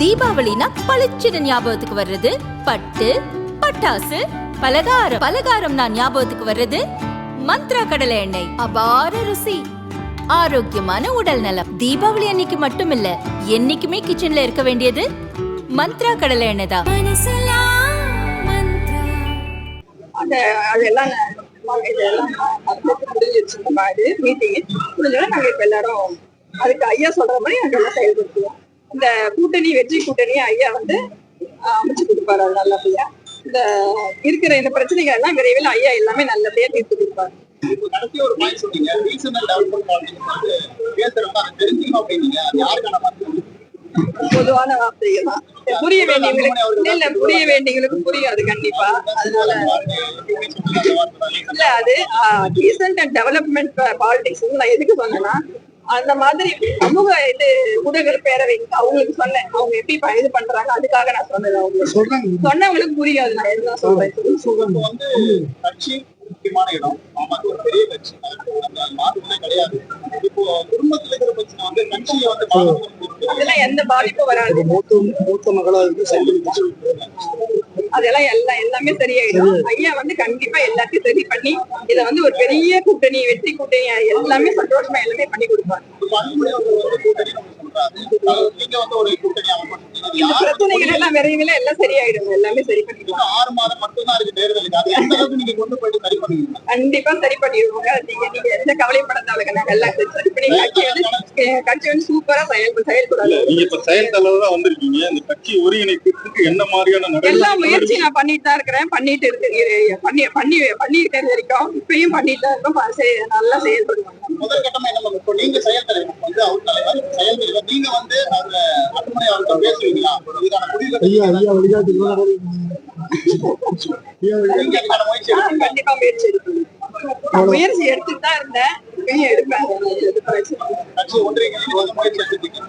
தீபாவளினா பளிச்சுன்னு ஞாபகத்துக்கு வர்றது பட்டு, பட்டாசு, பலகாரம். பலகாரம்னா ஞாபகத்துக்கு வர்றது மந்த்ரா கடலை எண்ணெய். அபார ருசி, ஆரோக்கியமான உடல் நலம். தீபாவளி அன்னைக்கு மட்டும் இல்ல, என்னைக்குமே கிச்சன்ல இருக்க வேண்டியது மந்த்ரா கடலை எண்ணெய் தான். அதெல்லாம் மீட்டிங் முடிஞ்சோட நாங்க இப்ப எல்லாரும் அதுக்கு ஐயா சொல்ற மாதிரி நாங்க எல்லாம் செயல்படுத்துவோம். இந்த கூட்டணி, வெற்றி கூட்டணி ஐயா வந்து அமைச்சு கொடுப்பாரு. அது நல்லபடியா இந்த இருக்கிற இந்த பிரச்சனைகள் எல்லாம் விரைவில் ஐயா எல்லாமே நல்லபடியா தீர்த்து கொடுப்பாரு. பொதுவான வார்த்தைகள் தான், புரிய வேண்டியவங்களுக்கு இல்ல, புரிய வேண்டியவங்களுக்கு புரியாது கண்டிப்பா. அதனால இல்ல, அது டீசன்ட் அண்ட் டெவலப்மெண்ட் பாலிடிக்ஸ் நான் எதுக்கு சொன்னேன்னா, அந்த மாதிரி சமூக ஊடகங்கள் பேரவை அவங்களுக்கு சொன்னேன். அவங்க எப்படி இது பண்றாங்க அதுக்காக நான் சொன்னேன். அவங்களுக்கு சொன்னவங்களுக்கு புரியாது நான் எதுதான் சொல்றேன். முக்கியமான இடம், ஒரு பெரிய கட்சி, மாற்றமே கிடையாது. இப்போ குடும்பத்துல இருக்கிற பிரச்சனை வந்து கட்சியை வந்து அதெல்லாம் எந்த பாதிப்பும் வராது. மூத்த மகளா அதெல்லாம் எல்லாமே சரியாயிடும். ஐயா வந்து கண்டிப்பா எல்லாத்தையும் சரி பண்ணி இதை வந்து ஒரு பெரிய கூட்டணி, வெற்றி கூட்டணி எல்லாமே சந்தோஷமா எல்லாமே பண்ணி கொடுப்பாரு. இந்த பிரச்சனைகள் எல்லாம் விரைவில் எல்லாம் சரியாயிடும், எல்லாமே சரி பண்ணிடுவாங்க. 6 மாதம் மட்டும்தான் இருக்கு தேர்தலுக்கு. அது எந்த அளவுக்கு நீங்க கொண்டு போயிட்டு சரி பண்ணுவீங்க? கண்டிப்பா சரி பண்ணிடுவாங்க. நீங்க எந்த கவலைப்பட தேவையில்லை. நாங்க எல்லாம் சரி பண்ணி கட்சி வந்து சூப்பரா செயல்படாது. நீங்க இப்ப செயல் தலைவரா வந்திருக்கீங்க. இந்த கட்சி ஒருங்கிணைக்கிறதுக்கு என்ன மாதிரியான எல்லா முயற்சியும் நான் பண்ணிட்டு தான் இருக்கிறேன், பண்ணிட்டு பண்ணிட்டே இருக்கோம். இப்பயும் பண்ணிட்டு தான் இருக்கோம். நல்லா செயல்படுவாங்க. முதல் கட்டமா என்ன இப்போ நீங்க செயல் தலைவர் வந்து அவர் தலைவர் செயல் தலைவர், நீங்க வந்து அந்த அட்டுமணி அவர்கிட்ட பேசுவீங்களா? இதுக்கான கண்டிப்பா முயற்சி எடுப்பேன். முயற்சி எடுத்துட்டு தான் இருந்தேன், இப்பயும் எடுப்பேன். கட்சி ஒன்றிய முயற்சி எடுத்துட்டீங்க.